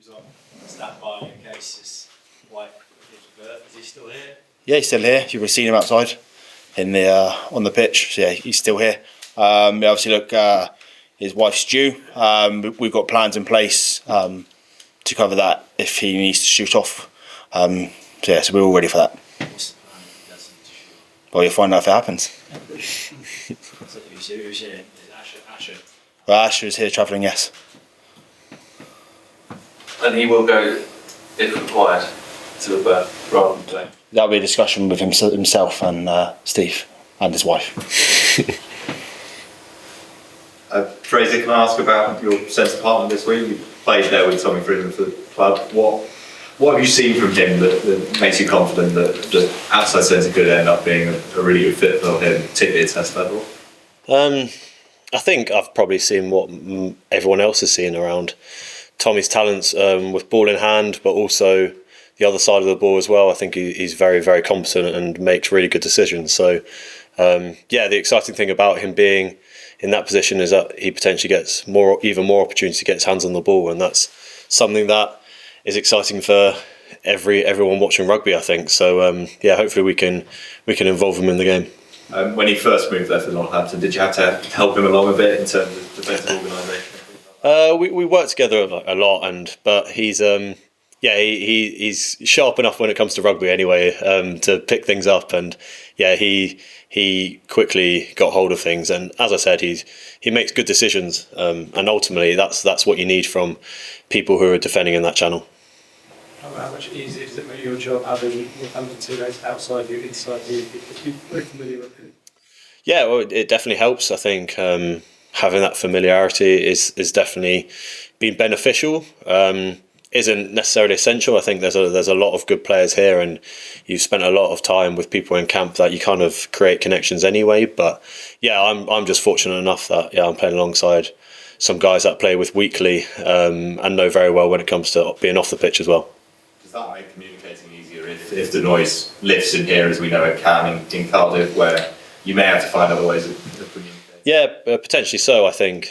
He was on standby in case his wife gives birth. Is he still here? Yeah, he's still here. You've seen him outside in the on the pitch. So yeah, he's still here. Obviously, look, his wife's due. We've got plans in place to cover that if he needs to shoot off. So we're all ready for that. What's the plan if he doesn't shoot? Well, you'll find out if it happens. So who's here? Is it Asher? Well, Asher is here travelling, yes. And he will go, if required, to the birth rather than play. That'll be a discussion with himself and Steve and his wife. Fraser, can I ask about your centre partner this week? You played there with Tommy Freeman for the club. What have you seen from him that makes you confident that just outside centre could end up being a really good fit for him, particularly at test level? I think I've probably seen what everyone else has seen around Tommy's talents with ball in hand, but also the other side of the ball as well. I think he's very, very competent and makes really good decisions. So, the exciting thing about him being in that position is that he potentially gets even more opportunity to get his hands on the ball, and that's something that is exciting for everyone watching rugby, I think. So, hopefully we can involve him in the game. When he first moved there for Northampton, did you have to help him along a bit in terms of defensive organisation? We work together a lot, but he's he's sharp enough when it comes to rugby anyway, to pick things up, and he quickly got hold of things, and as I said, he makes good decisions, and ultimately that's what you need from people who are defending in that channel. How much easier does it make your job having two guys outside you, inside you, if you're familiar with it? Yeah, well, it definitely helps. I think having that familiarity is definitely been beneficial. Isn't necessarily essential. I think there's a lot of good players here, and you've spent a lot of time with people in camp that you kind of create connections anyway. But yeah, I'm just fortunate enough that I'm playing alongside some guys that I play with weekly and know very well when it comes to being off the pitch as well. Does that make communicating easier if the noise lifts in here, as we know it can in Cardiff, where you may have to find other ways of communicating? Yeah, potentially so. I think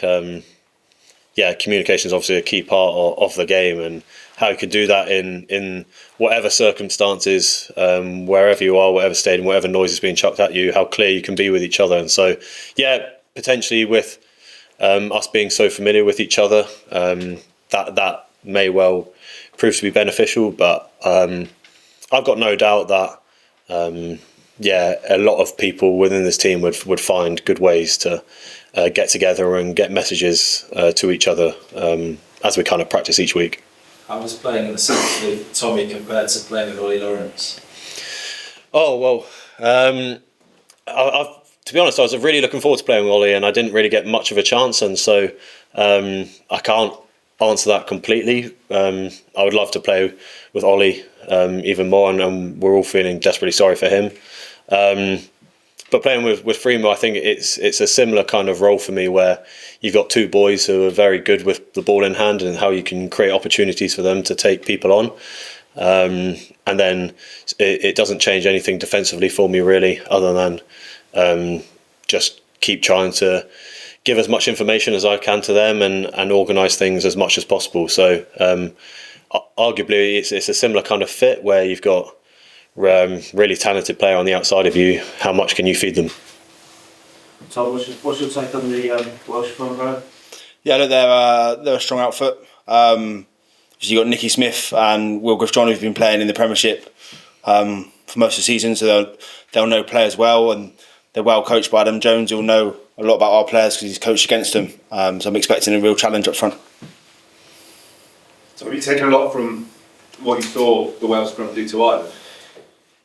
communication is obviously a key part of the game, and how you can do that in whatever circumstances, wherever you are, whatever stadium, whatever noise is being chucked at you, how clear you can be with each other. And so, potentially with us being so familiar with each other, that may well prove to be beneficial. But I've got no doubt that a lot of people within this team would find good ways to get together and get messages to each other as we kind of practice each week. I was playing in the centre with Tommy compared to playing with Ollie Lawrence. Oh, well, to be honest, I was really looking forward to playing with Ollie, and I didn't really get much of a chance, and so I can't answer that completely. I would love to play with Ollie even more, and we're all feeling desperately sorry for him. But playing with Freemo, I think it's a similar kind of role for me, where you've got two boys who are very good with the ball in hand, and how you can create opportunities for them to take people on. And then it doesn't change anything defensively for me, really, other than just keep trying to give as much information as I can to them and organise things as much as possible. So arguably it's a similar kind of fit, where you've got really talented player on the outside of you. How much can you feed them? Tom, what's your take on the Welsh front row? Yeah, look, they're a strong outfit. You've got Nicky Smith and Will Griff-John, who've been playing in the Premiership for most of the season, so they'll know players well, and they're well coached by Adam Jones, who'll know a lot about our players because he's coached against them. So I'm expecting a real challenge up front. So have you taken a lot from what you saw the Welsh scrum do to Ireland?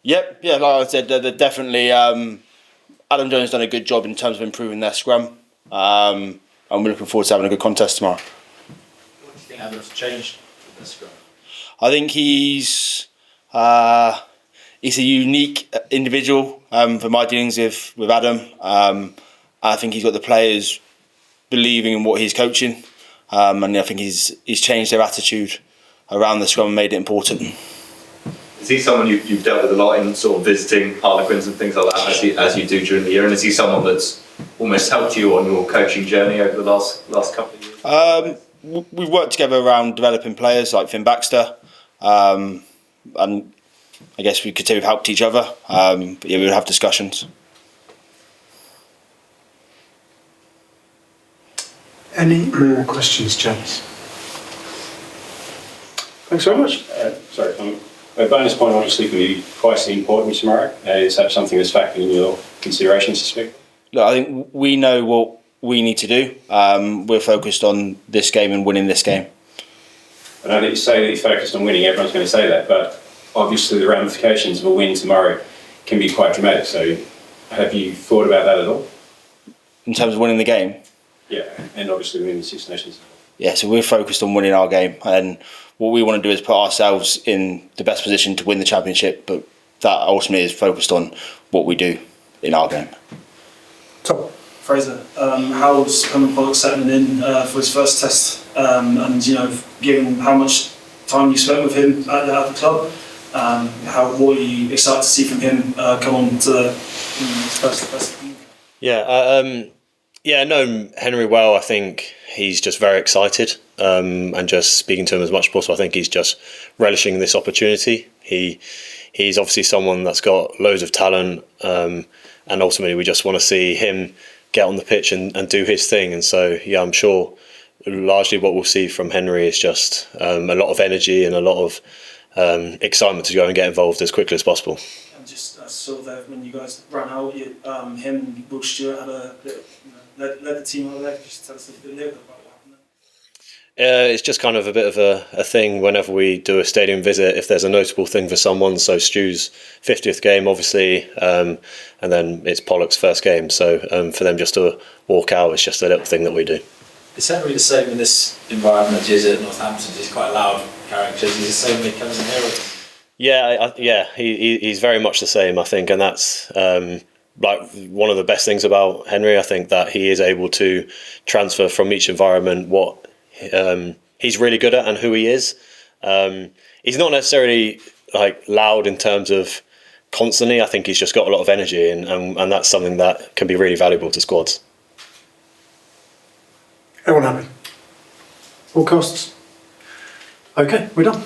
Yep, yeah, like I said, they're definitely Adam Jones done a good job in terms of improving their scrum. And we're looking forward to having a good contest tomorrow. What do you think Adam's changed with the scrum? I think he's a unique individual for my dealings with Adam. I think he's got the players believing in what he's coaching, and I think he's changed their attitude around the scrum and made it important. Is he someone you've dealt with a lot in sort of visiting Harlequins and things like that as you do during the year? And is he someone that's almost helped you on your coaching journey over the last couple of years? we've worked together around developing players like Finn Baxter, and I guess we could say we've helped each other. But yeah, we would have discussions. Any more questions, James? Thanks very much. A bonus point obviously can be twice the importance tomorrow. Is that something that's factored in your considerations to speak? Look, I think we know what we need to do. We're focused on this game and winning this game. I know that you say that you're focused on winning, everyone's going to say that, but obviously the ramifications of a win tomorrow can be quite dramatic. So have you thought about that at all? In terms of winning the game? Yeah, and obviously winning the Six Nations. Yeah, so we're focused on winning our game, and what we want to do is put ourselves in the best position to win the championship, but that ultimately is focused on what we do in our game. Tom. Fraser, how's Cameron Pollock settling in for his first test, and given how much time you spent with him at the club, what are you excited to see from him come on to his first? Yeah, I know Henry well. I think he's just very excited, and just speaking to him as much as possible. I think he's just relishing this opportunity. He's obviously someone that's got loads of talent, and ultimately we just want to see him get on the pitch and do his thing. And so, yeah, I'm sure largely what we'll see from Henry is just a lot of energy and a lot of excitement to go and get involved as quickly as possible. And just I saw that when you guys ran out, him and Will Stewart had led the team over there. Could you just tell us a little bit about what happened there? It's just kind of a bit of a thing whenever we do a stadium visit, if there's a notable thing for someone. So Stu's 50th game, obviously, and then it's Pollock's first game. So for them just to walk out, it's just a little thing that we do. Is Henry the same in this environment as he is at Northampton? He's quite a loud character. Is he the same when he comes in here? He's very much the same, I think, and that's like one of the best things about Henry. I think that he is able to transfer from each environment what he's really good at and who he is. He's not necessarily like loud in terms of constantly. I think he's just got a lot of energy, and that's something that can be really valuable to squads. Everyone happy? All costs? Okay, we're done.